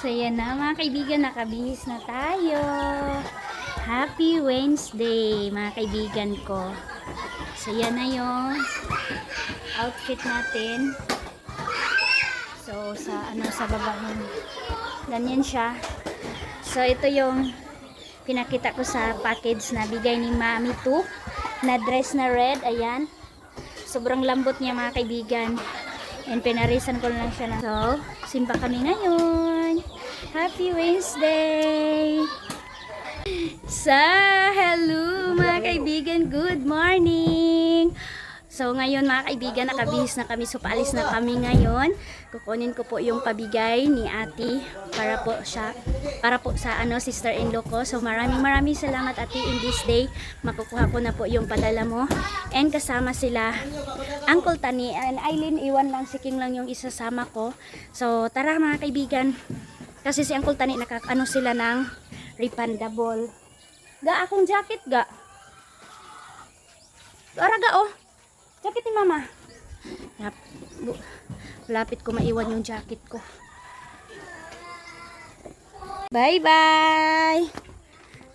So yan na mga kaibigan, nakabihis na tayo. Happy Wednesday mga kaibigan ko. So yan na yung outfit natin. So sa babahin. Ganyan siya. So ito yung pinakita ko sa package na bigay ni Mami 2 na dress na red. Ayan. Sobrang lambot niya mga kaibigan. And pinarisan ko lang siya na. So, simpa kami ngayon. Happy Wednesday! Hello mga kaibigan. Good morning! So, ngayon mga kaibigan, nakabihis na kami. So, paalis na kami ngayon. Kukunin ko po yung pabigay ni ate para po sa sister-in-law ko. So, maraming salamat ate in this day. Makukuha ko na po yung padala mo. And kasama sila Uncle Tani and Aileen. Iwan lang, si King lang yung isasama ko. So, tara mga kaibigan. Kasi si Uncle Tani nakakano sila ng refundable. Ga, akong jacket ga. Araga oh. Jacket ni mama. Lapit ko maiwan yung jacket ko. Bye bye.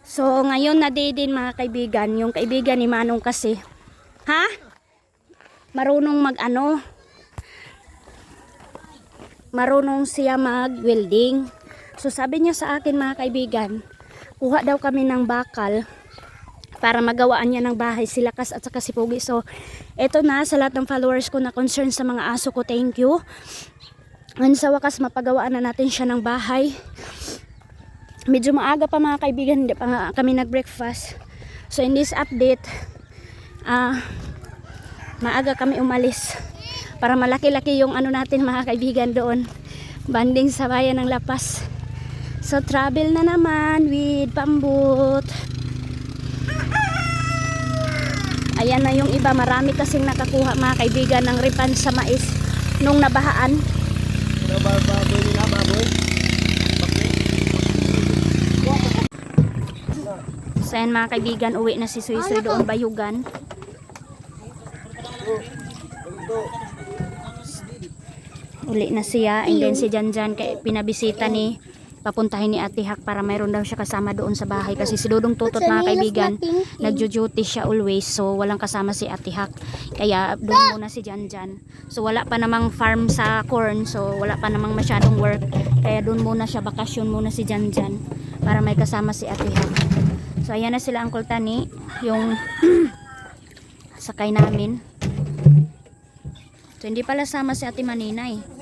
So ngayon na day din mga kaibigan. Yung kaibigan ni Manong kasi. Ha? Marunong marunong siya mag welding. So sabi niya sa akin mga kaibigan, kuha daw kami ng bakal para magawaan niya ng bahay sila Kas at saka si Pogi. So eto na sa lahat ng followers ko na concern sa mga aso ko, thank you. And sa wakas mapagawaan na natin siya ng bahay. Medyo maaga pa mga kaibigan, hindi pa nga kami nag-breakfast. So in this update, maaga kami umalis para malaki-laki yung natin mga kaibigan doon. Banding sa bayan ng Lapas. So travel na naman with Pambut. Ayan na yung iba, marami kasing nakakuha mga kaibigan ng refund sa mais nung nabahaan. So ayan mga kaibigan, uwi na si Suy doon Bayugan. Uli na siya, and then si Janjan pinabisita ni papuntahin ni Ate Hak para mayroon daw siya kasama doon sa bahay kasi si Dudong Tutot mga kaibigan nagjo-duty siya always, so walang kasama si Ate Hak kaya doon muna si Janjan. So wala pa namang farm sa corn, so wala pa namang masyadong work kaya doon muna siya, bakasyon muna si Janjan para may kasama si Ate Hak. So ayan na sila Uncle Tani, yung sakay namin. So hindi pala sama si Ate Maninay.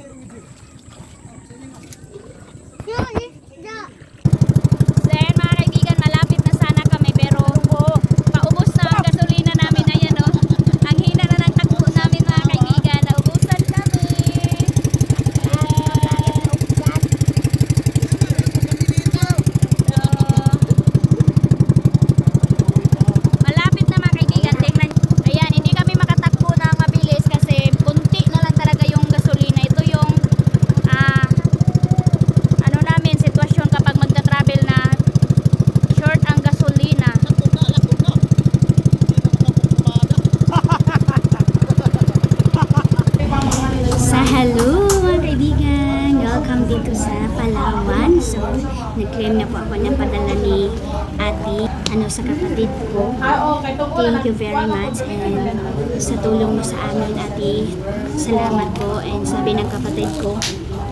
Dito sa Palawan. So nag-claim na po ako ng padala ni ate sa kapatid ko. Thank you very much, and sa tulong mo sa amin ate, salamat po. And sabi ng kapatid ko,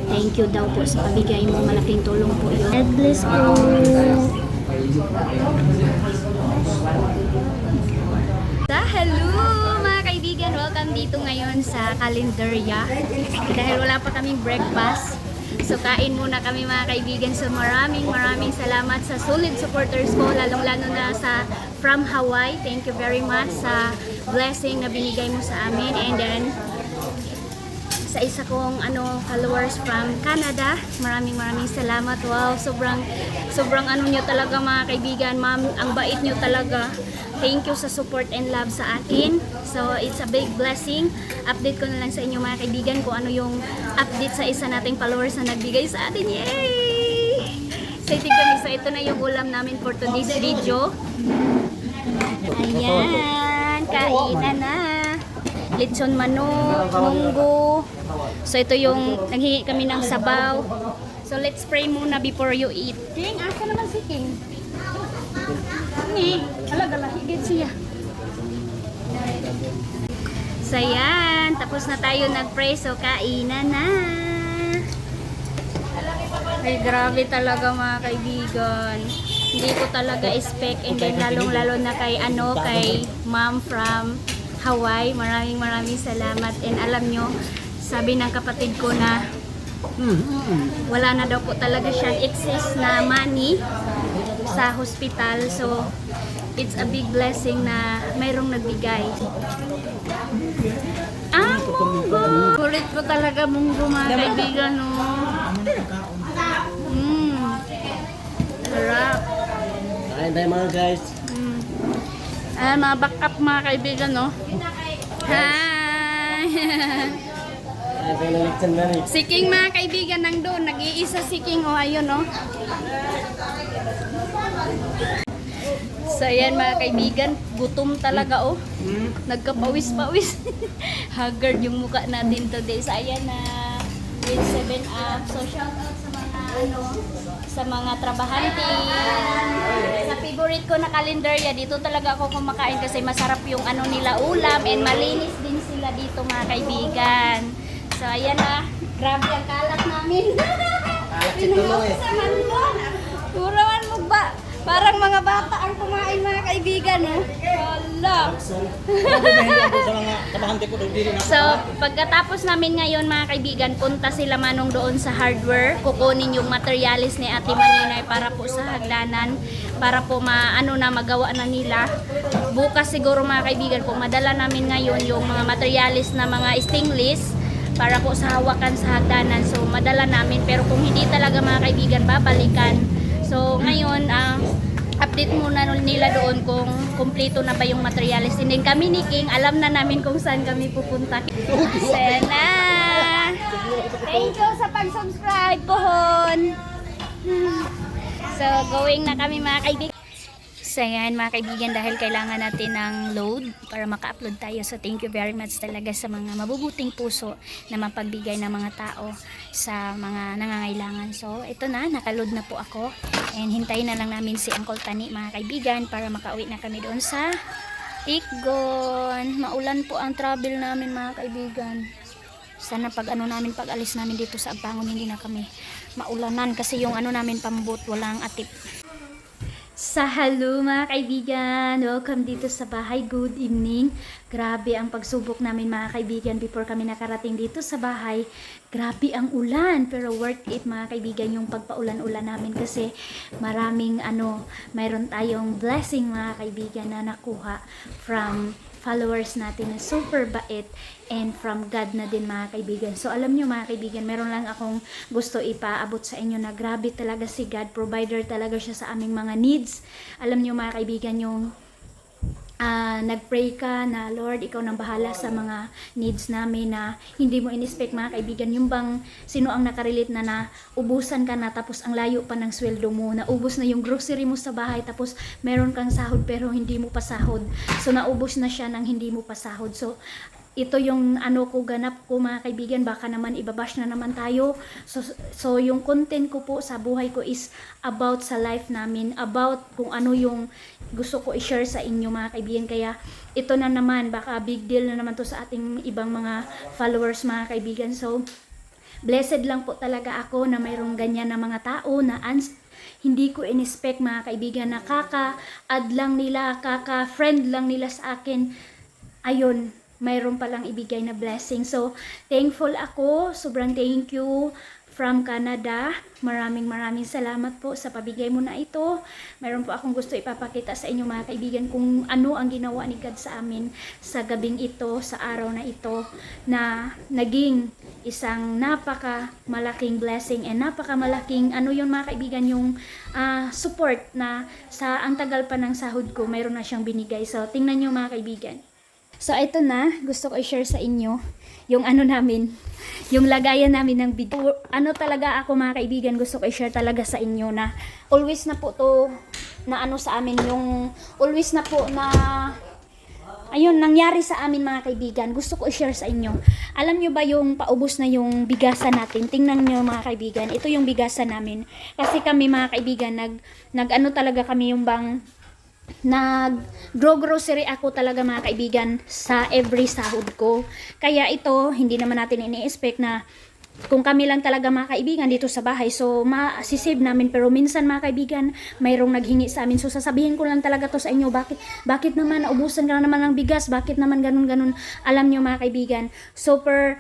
thank you daw po sa pabigay mo, malaking tulong po yun. God bless po. Hello mga kaibigan, welcome dito ngayon sa Calendaria dahil wala pa kaming breakfast. So kain muna kami mga kaibigan. So maraming salamat sa solid supporters ko, lalong-lalo na sa from Hawaii. Thank you very much sa blessing na binigay mo sa amin. And then sa isa kong followers from Canada, maraming salamat. Wow, sobrang nyo talaga mga kaibigan. Ma'am, ang bait nyo talaga. Thank you sa support and love sa akin. So it's a big blessing. Update ko na lang sa inyo mga kaibigan kung ano yung update sa isa nating followers na nagbigay sa atin. Yay! Excited kami. So ito na yung ulam namin for today's video. Ayan, kainan na. Lechon manok, munggo. So ito yung naghingi kami ng sabaw. So let's pray muna before you eat. King, asa naman si King? Ni, alaga higit siya. So yan, tapos na tayo nag-pray, so kainan na. Ay, grabe talaga mga kaibigan. Hindi ko talaga expect, and then lalong-lalo na kay kay ma'am from Hawaii. Maraming salamat. And alam nyo, sabi ng kapatid ko na wala na daw po talaga siyang excess na money sa hospital. So, it's a big blessing na mayroong nagbigay. Munggo! Kulit ko talaga munggo mga kaibigan, no? Sarap. Kain tayo mga guys. Ayan, mga backup mga kaibigan, no? Hi! Kain tayo ng lechon na rin. Si King mga kaibigan nandun. Nag-iisa si King, oh, ayun, no? So, ayan mga kaibigan. Gutom talaga, oh. Nagkapawis-pawis. Haggard yung mukha natin today. So, ayan na with 7up. So, shout out sa mga, sa mga trabahante. Sa favorite ko na kalendarya, dito talaga ako kumakain kasi masarap yung nila ulam, and malinis din sila dito mga kaibigan. So, ayan na. Grabe ang kalat namin. Kalat si Tulo eh. Turawan mo ba? Parang mga bata ang kumain mga kaibigan, no? Hala. Sa mga kabahante ko dili na. So, pagkatapos namin ngayon mga kaibigan, punta sila manong doon sa hardware. Kukunin yung materialis ni Ate Maninay para po sa hagdanan, para po magawa na nila. Bukas siguro mga kaibigan po, madala namin ngayon yung mga materialis na mga stainless para po sa hawakan sa hagdanan. So, madala namin. Pero kung hindi talaga mga kaibigan, babalikan. So, ngayon, update muna nila doon kung kumpleto na ba yung materialis. And then kami ni King, alam na namin kung saan kami pupunta. Sena! Thank you sa pag-subscribe, pohon! So, going na kami mga kaibigan. So, yan mga kaibigan, dahil kailangan natin ng load para maka-upload tayo. So, thank you very much talaga sa mga mabubuting puso na mapagbigay ng mga tao sa mga nangangailangan. So, ito na, nakaload na po ako. And hintayin na lang namin si Uncle Tani mga kaibigan para makauwi na kami doon sa Ikgon. Maulan po ang travel namin mga kaibigan. Sana pag pag alis namin dito sa Ampangon, hindi na kami maulanan kasi yung namin pambot, walang atip. Sa hello mga kaibigan, welcome dito sa bahay, good evening. Grabe ang pagsubok namin mga kaibigan before kami nakarating dito sa bahay. Grabe ang ulan, pero worth it mga kaibigan yung pagpaulan-ulan namin kasi maraming mayroon tayong blessing mga kaibigan na nakuha from followers natin na super bait and from God na din mga kaibigan. So alam nyo mga kaibigan, meron lang akong gusto ipaabot sa inyo na grabe talaga si God, provider talaga siya sa aming mga needs. Alam nyo mga kaibigan, yung nagpray ka na Lord, ikaw nang bahala sa mga needs namin na hindi mo in-expect mga kaibigan. Yung bang sino ang nakarelate na ubusan ka na tapos ang layo pa ng sweldo mo, naubos na yung grocery mo sa bahay tapos meron kang sahod pero hindi mo pa sahod. So naubos na siya nang hindi mo pa sahod. So ito yung ganap ko mga kaibigan, baka naman ibabash na naman tayo. So yung content ko po sa buhay ko is about sa life namin, about kung ano yung gusto ko i-share sa inyo mga kaibigan. Kaya ito na naman, baka big deal na naman to sa ating ibang mga followers mga kaibigan. So blessed lang po talaga ako na mayroong ganyan na mga tao na hindi ko in-expect mga kaibigan na kaka-add lang nila, kaka-friend lang nila sa akin. Ayun, mayroon palang ibigay na blessing. So, thankful ako. Sobrang thank you from Canada. Maraming salamat po sa pabigay mo na ito. Mayroon po akong gusto ipapakita sa inyo mga kaibigan kung ano ang ginawa ni God sa amin sa gabing ito, sa araw na ito, na naging isang napaka malaking blessing and napaka malaking yun mga kaibigan, yung support na sa ang tagal pa ng sahod ko, mayroon na siyang binigay. So, tingnan nyo mga kaibigan. So, ito na, gusto ko i-share sa inyo yung namin, yung lagayan namin ng video. Talaga ako mga kaibigan, gusto ko i-share talaga sa inyo na always na po to na sa amin, yung always na po na ayun, nangyari sa amin mga kaibigan. Gusto ko i-share sa inyo. Alam nyo ba yung paubos na yung bigasan natin? Tingnan nyo mga kaibigan. Ito yung bigasan namin. Kasi kami mga kaibigan, nag-ano talaga kami yung bang grocery ako talaga mga kaibigan sa every sahod ko. Kaya ito, hindi naman natin ini-expect na kung kami lang talaga mga kaibigan dito sa bahay, so ma-save namin. Pero minsan mga kaibigan, mayroong naghingi sa amin, so sasabihin ko lang talaga to sa inyo, bakit naman naubusan ka na naman ng bigas, bakit naman ganun. Alam nyo mga kaibigan, super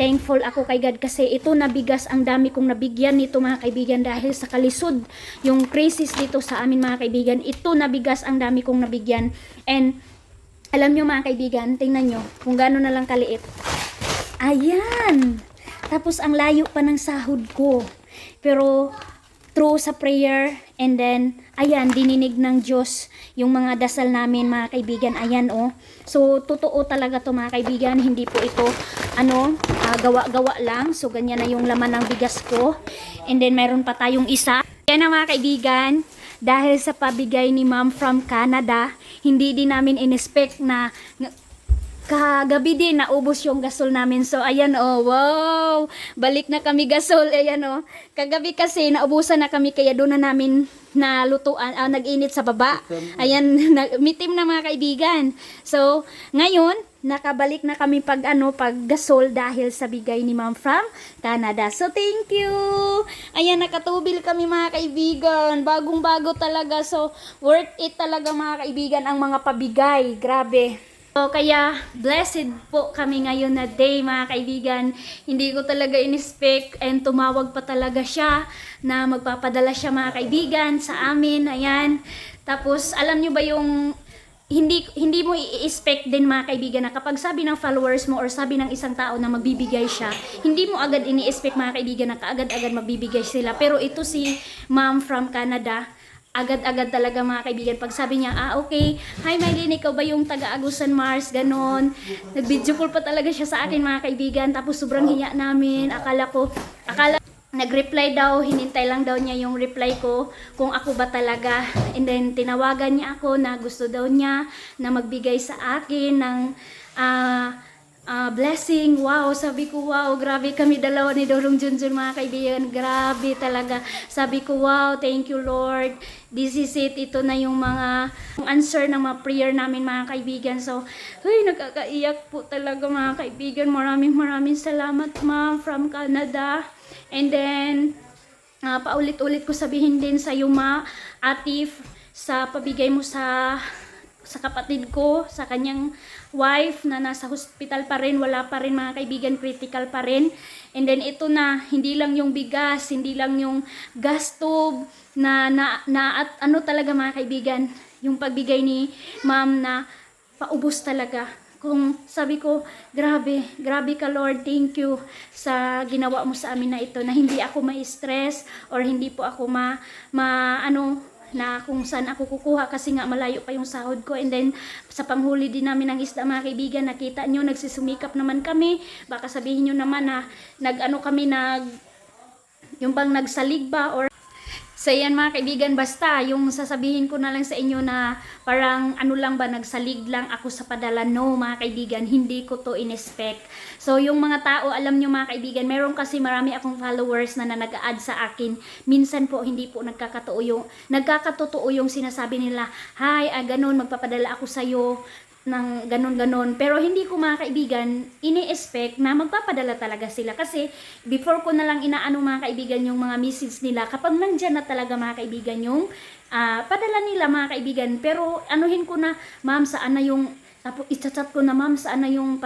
thankful ako kay God kasi ito na bigas ang dami kong nabigyan nito mga kaibigan dahil sa kalisod yung crisis dito sa amin mga kaibigan. Ito na bigas ang dami kong nabigyan. And alam nyo mga kaibigan, tingnan nyo kung gaano na lang kaliit. Ayan, tapos ang layo pa ng sahod ko, pero through sa prayer, and then ayan, dininig ng Diyos yung mga dasal namin mga kaibigan. Ayan so totoo talaga to mga kaibigan, hindi po ito gawa-gawa lang. So ganyan na yung laman ng bigas ko. And then mayroon pa tayong isa. Yan na mga kaibigan, dahil sa pabigay ni Ma'am from Canada, hindi din namin in-expect na kagabi din naubos yung gasol namin. So ayan wow, balik na kami gasol. Ayan kagabi kasi naubusan na kami, kaya doon na namin nalutuan, nag-init sa baba. Ayan, mitim na mga kaibigan. So ngayon nakabalik na kami pag gasol dahil sa bigay ni Ma'am from Canada. So thank you. Ayan, nakatubil kami mga kaibigan, bagong-bago talaga. So worth it talaga mga kaibigan ang mga pabigay, grabe. So, kaya blessed po kami ngayon na day mga kaibigan. Hindi ko talaga in-expect, and tumawag pa talaga siya na magpapadala siya mga kaibigan sa amin. Ayan. Tapos alam nyo ba yung hindi mo i-expect din mga kaibigan na kapag sabi ng followers mo or sabi ng isang tao na magbibigay siya, hindi mo agad ini-expect mga kaibigan na kaagad-agad magbibigay sila. Pero ito si Ma'am from Canada, agad-agad talaga mga kaibigan. Pag sabi niya, okay, hi Mylene, ikaw ba yung taga-Agusan Mars, ganon. Nag-video call pa talaga siya sa akin mga kaibigan. Tapos sobrang hiya namin. Akala nag-reply daw, hinintay lang daw niya yung reply ko kung ako ba talaga. And then tinawagan niya ako na gusto daw niya na magbigay sa akin ng blessing. Wow, sabi ko wow, grabe kami dalawa ni Dorong Junjun mga kaibigan, grabe talaga. Sabi ko wow, thank you Lord, this is it. Ito na yung mga answer ng mga prayer namin mga kaibigan. So nakakaiyak po talaga mga kaibigan. Maraming salamat Ma'am from Canada. And then paulit-ulit ko sabihin din sa iyo Atif, sa pabigay mo sa kapatid ko, sa kanyang wife na nasa hospital pa rin, wala pa rin mga kaibigan, critical pa rin. And then ito na, hindi lang yung bigas, hindi lang yung gas tube at talaga mga kaibigan, yung pagbigay ni Ma'am na paubos talaga. Kung sabi ko, grabe ka Lord, thank you sa ginawa mo sa amin na ito, na hindi ako ma-stress or hindi po ako na kung saan ako kukuha kasi nga malayo pa yung sahod ko. And then sa panghuli din namin ng isda mga kaibigan, nakita nyo nagsisumikap naman kami. Baka sabihin nyo naman na yung bang nagsalig ba or so yan mga kaibigan, basta yung sasabihin ko na lang sa inyo na parang lang ba, nagsalig lang ako sa padala. No mga kaibigan, hindi ko to in-expect. So yung mga tao, alam nyo mga kaibigan, meron kasi marami akong followers na nag-a-add sa akin. Minsan po hindi po nagkakatotoo yung sinasabi nila, hi, ganun, magpapadala ako sa'yo ng ganon. Pero hindi ko mga kaibigan ini-expect na magpapadala talaga sila, kasi before ko na lang inaano mga kaibigan yung mga message nila kapag nandyan na talaga mga kaibigan yung padala nila mga kaibigan. Pero anuhin ko na, ma'am, saan na yung, tapos i-chat ko na, ma'am, saan na yung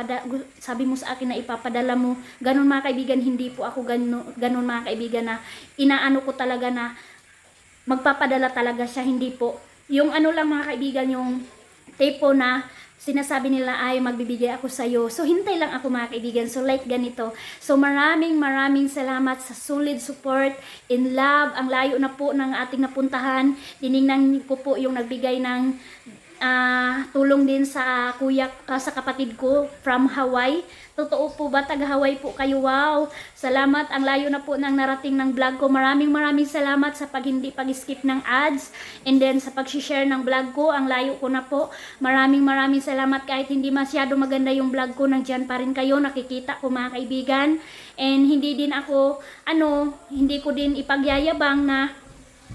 sabi mo sa akin na ipapadala mo, ganon mga kaibigan. Hindi po ako ganon mga kaibigan na inaano ko talaga na magpapadala talaga siya. Hindi po yung lang mga kaibigan, yung tipo na sinasabi nila ay magbibigay ako sa iyo. So hintay lang ako mga kaibigan. So like ganito. So maraming salamat sa solid support in love. Ang layo na po ng ating napuntahan. Tiningnan ko po yung nagbigay ng tulong din sa sa kapatid ko from Hawaii. Totoo po ba, taga Hawaii po kayo? Wow! Salamat, ang layo na po ng narating ng vlog ko. Maraming salamat sa pag-skip ng ads, and then sa pag-share ng vlog ko. Ang layo ko na po. Maraming salamat, kahit hindi masyado maganda yung vlog ko, nandyan pa rin kayo, nakikita ko mga kaibigan. And hindi din ako, hindi ko din ipagyayabang na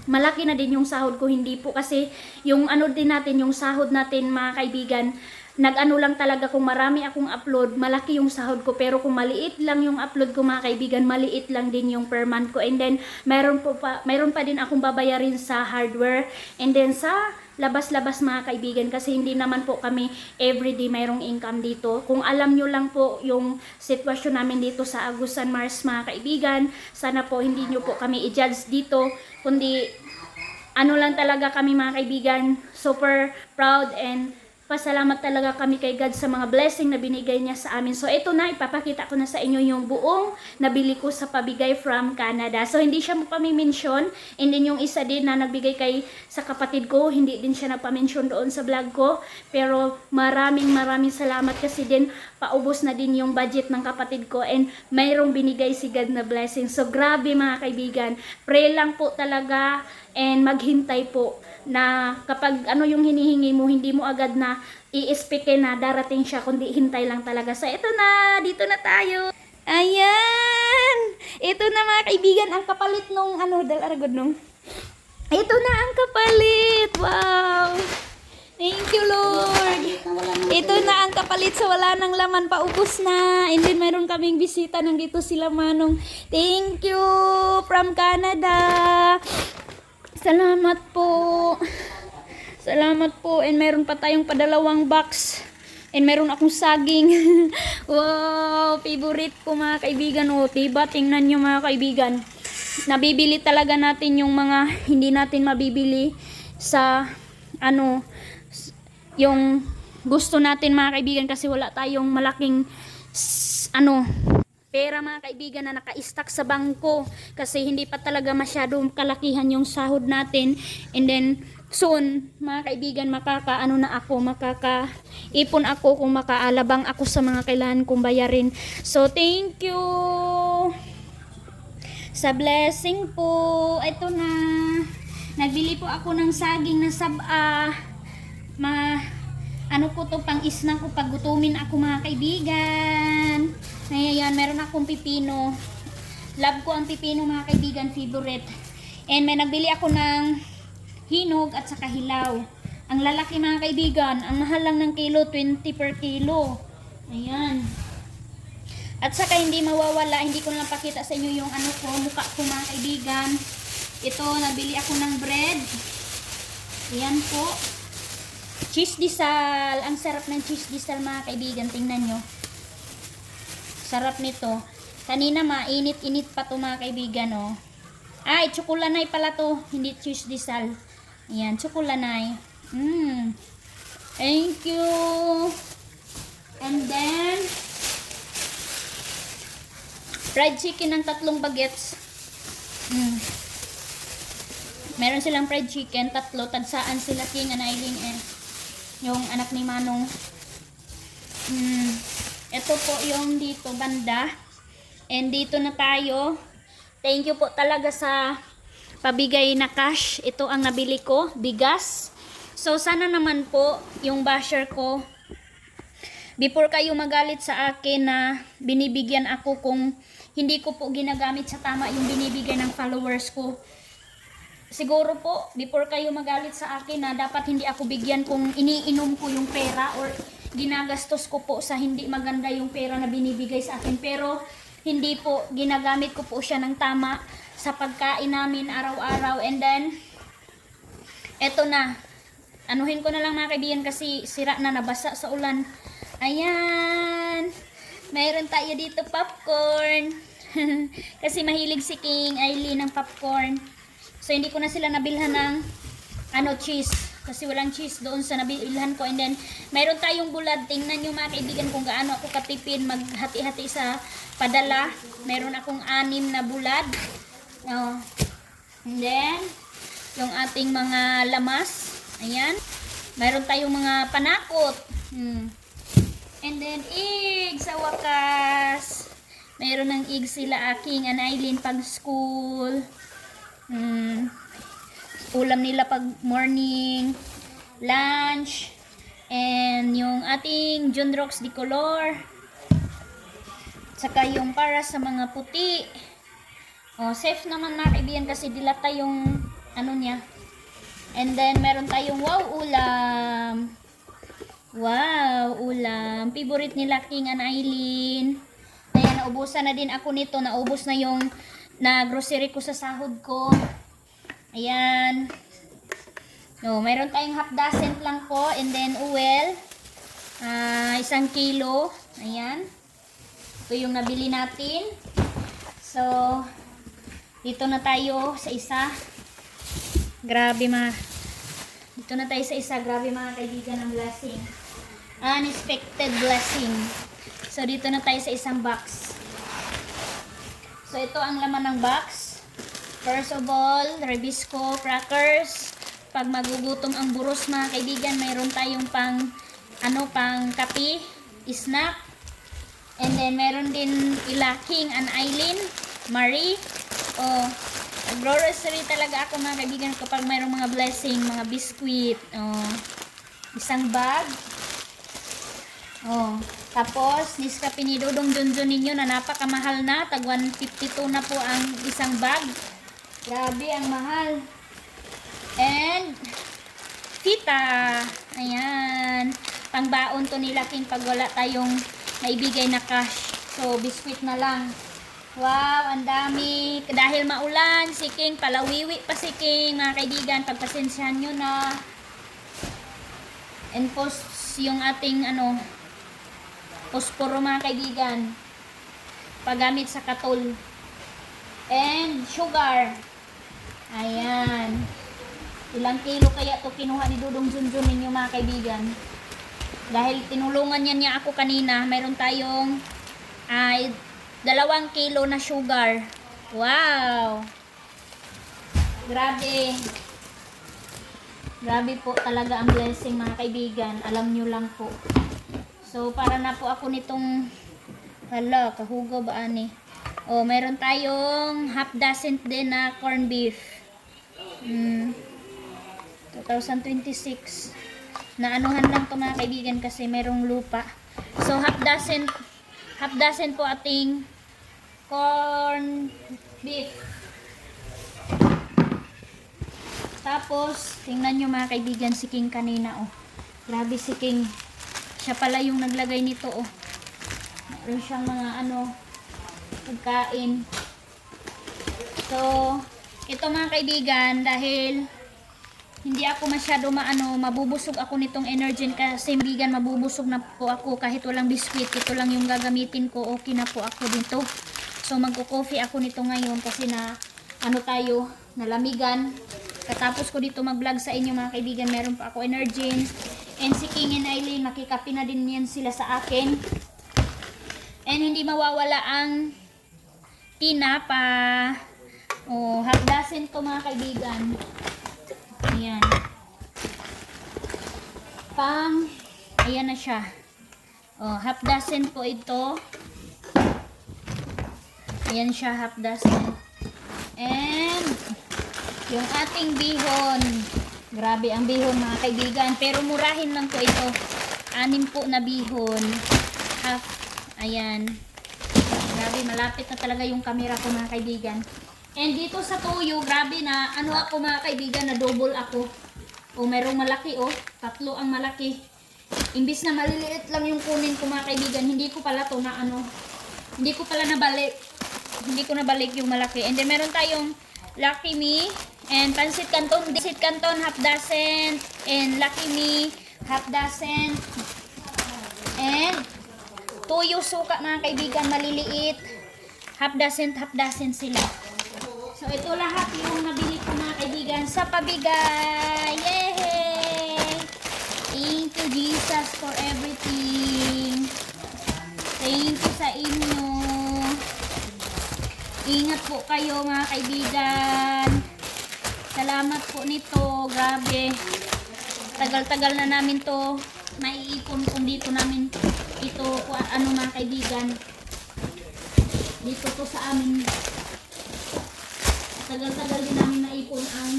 malaki na din yung sahod ko, hindi po, kasi yung din natin, yung sahod natin mga kaibigan, lang talaga, kung marami akong upload, malaki yung sahod ko, pero kung maliit lang yung upload ko mga kaibigan, maliit lang din yung per month ko. And then mayroon pa din akong babayarin sa hardware, and then sa labas-labas mga kaibigan, kasi hindi naman po kami everyday mayroong income dito. Kung alam nyo lang po yung sitwasyon namin dito sa Agusan Mars mga kaibigan, sana po hindi nyo po kami i-judge dito, kundi lang talaga kami mga kaibigan, super proud and pasalamat talaga kami kay God sa mga blessing na binigay niya sa amin. So ito na, ipapakita ko na sa inyo yung buong nabili ko sa pabigay from Canada. So hindi siya mapamimension, and then yung isa din na nagbigay sa kapatid ko, hindi din siya nagpamention doon sa vlog ko. Pero maraming salamat, kasi din paubos na din yung budget ng kapatid ko, and mayroong binigay si God na blessing. So grabe mga kaibigan, pray lang po talaga and maghintay po na kapag yung hinihingi mo, hindi mo agad na i-speakin na darating siya, kundi hintay lang talaga. So ito na, dito na tayo. Ayan! Ito na mga kaibigan, ang kapalit nung dalaragod nung. Ito na ang kapalit! Wow! Thank you, Lord! Ito na ang kapalit sa wala ng laman, paubos na. And then mayroon kaming bisita, nandito sila Manong. Thank you from Canada! Salamat po. Salamat po. And meron pa tayong padalawang box. And meron akong saging. Wow, favorite ko mga kaibigan. O, diba? Tingnan nyo mga kaibigan. Nabibili talaga natin yung mga hindi natin mabibili sa yung gusto natin mga kaibigan, kasi wala tayong malaking pera mga kaibigan na naka-stack sa bangko, kasi hindi pa talaga masyadong kalakihan yung sahod natin. And then soon mga kaibigan, makakaipon ako kung makaalabang ako sa mga kailangan kong bayarin. So thank you sa blessing po. Ito na, nagbili po ako ng saging na pang isna ko pag gutumin ako mga kaibigan. Ayan, meron akong pipino. Love ko ang pipino mga kaibigan, favorite. And may nagbili ako ng hinog at saka hilaw. Ang lalaki mga kaibigan, ang mahal lang ng kilo, 20 per kilo. Ayan. At saka hindi mawawala, hindi ko lang pakita sa inyo yung mukha ko mga kaibigan. Ito, nabili ako ng bread. Ayan po. Cheese disal. Ang sarap ng cheese disal mga kaibigan. Tingnan nyo. Sarap nito. Kanina mainit-init pa to mga kaibigan. Oh. Ay, tsukulanay pala to. Hindi cheese disal. Ayan, tsukulanay. Thank you. And then fried chicken ng 3 bagets. Meron silang fried chicken, 3. Tagsaan sila King and Eileen yung anak ni Manong. Ito po yung dito banda. And dito na tayo. Thank you po talaga sa pabigay na cash. Ito ang nabili ko, bigas. So sana naman po yung basher ko, before kayo magalit sa akin na binibigyan ako kung hindi ko po ginagamit sa tama yung binibigay ng followers ko. Siguro po, before kayo magalit sa akin na dapat hindi ako bigyan kung iniinom ko yung pera or ginagastos ko po sa hindi maganda yung pera na binibigay sa akin. Pero hindi po, ginagamit ko po siya ng tama sa pagkain namin araw-araw. And then, eto na. Anuhin ko na lang mga kaibigan kasi sira na, nabasa sa ulan. Ayan. Mayroon tayo dito popcorn. Kasi mahilig si King Eileen ng popcorn. So hindi ko na sila nabilhan ng cheese. Kasi walang cheese doon sa nabilhan ko. And then, mayroon tayong bulad. Tingnan nyo mga kaibigan kung gaano ako katipid maghati-hati sa padala. Mayroon akong 6 na bulad. And then, yung ating mga lamas. Ayan. Mayroon tayong mga panakot. And then, egg sa wakas. Mayroon ng egg sila aking Anailin pag school. Ulam nila pag morning, lunch, and yung ating Junrox de Color. Saka yung para sa mga puti. Safe naman mga kaibigan kasi dilata yung ano niya. And then, meron tayong ulam. Wow, ulam. Favorite nila King Anailin. Ayan, naubusan na din ako nito. Naubos na yung grocery ko sa sahod ko. Ayan. Mayroon tayong half dozen lang po. And then, oil. 1 kilo. Ayan. Ito yung nabili natin. So, dito na tayo sa isa. Grabe dito na tayo sa isa. Grabe mga kaibigan ang blessing. Unexpected blessing. So, dito na tayo sa isang box. So, ito ang laman ng box. First of all, Rebisco crackers. Pag magugutom ang buros mga kaibigan, mayroon tayong pang kape, snack. And then, meron din King Anailin, Marie. Grocery talaga ako mga kaibigan kapag mayroong mga blessing, mga biskuit. Isang bag. Tapos, Nescafe ni Dodong Junjun ninyo na napakamahal na. Tag 152 na po ang isang bag. Grabe, ang mahal. And, Fita. Ayan. Pangbaon to nila King pag wala tayong naibigay na cash. So, biskuit na lang. Wow, ang dami. Dahil maulan, si King, palawiwi pa si King, mga kaibigan. Pagpasensyahan nyo na. And post yung ating, posporo mga kaibigan. Paggamit sa katol. And sugar. Ayan. Ilang kilo kaya to kinuha ni Dudong Junjun ninyo mga kaibigan. Dahil tinulungan niya ako kanina, mayroon tayong 2 kilo na sugar. Wow! Grabe. Grabe po talaga ang blessing mga kaibigan. Alam nyo lang po. So, para na po ako nitong kahugo ba ani? Mayroon tayong half dozen din na corn beef. 2026. Na anuhan lang to mga kaibigan kasi mayroong lupa. So, half dozen po ating corn beef. Tapos, tingnan nyo mga kaibigan si King kanina. Grabe si King. Siya pala yung naglagay nito. Meron siyang mga pagkain. So, ito mga kaibigan, dahil hindi ako masyado mabubusog ako nitong energy kasi bigan mabubusog na po ako kahit walang biskuit. Ito lang yung gagamitin ko. Okay na po ako dito. So magko-coffee ako nito ngayon kasi nalamigan. Katapos ko dito mag-vlog sa inyo mga kaibigan, meron pa ako energy. And si King and Aileen, makikapi na din yan sila sa akin. And hindi mawawala ang tinapa. Half dozen to mga kaibigan. Ayan. Ayan na siya. Half dozen po ito. Ayan siya, half dozen. And, yung ating bihon. Grabe ang bihon mga kaibigan. Pero murahin lang po ito. 6 po na bihon. Half. Ayan. Grabe, malapit na talaga yung camera ko mga kaibigan. And dito sa tuyo, grabe na, ako mga kaibigan, na double ako. Merong malaki 3 ang malaki. Imbis na maliliit lang yung kunin ko mga kaibigan, hindi ko pala to hindi ko pala nabalik. Hindi ko nabalik yung malaki. And then meron tayong Lucky Me, and Pansit Canton, half dozen, and Lucky Me, half dozen. And tuyo suka mga kaibigan, maliliit. Half dozen sila. So, ito lahat yung nabili ko mga kaibigan sa pabigay. Yay! Thank you, Jesus, for everything. Thank you sa inyo. Ingat po kayo mga kaibigan. Salamat po nito. Grabe. Tagal-tagal na namin to naiipon kung dito namin ito ano mga kaibigan. Dito to sa amin. Tagal-tagal din namin naipon ang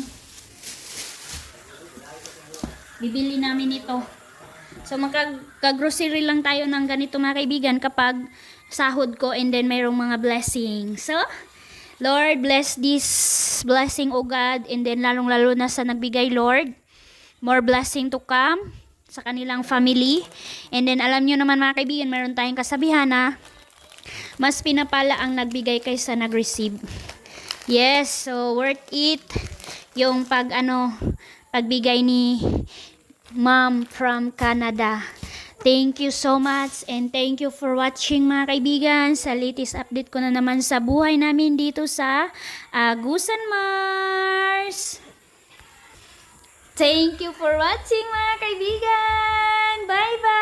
bibili namin ito. So magka-grocery lang tayo ng ganito mga kaibigan kapag sahod ko and then mayroong mga blessings. So, Lord, bless this blessing, O God, and then lalong-lalo na sa nagbigay, Lord. More blessing to come sa kanilang family. And then alam nyo naman mga kaibigan, mayroon tayong kasabihan na mas pinapala ang nagbigay kaysa nag-receive. Yes, so worth it yung pagbigay ni Mom from Canada. Thank you so much and thank you for watching mga kaibigan. Sa latest update ko na naman sa buhay namin dito sa Agusan, Mars. Thank you for watching mga kaibigan. Bye-bye!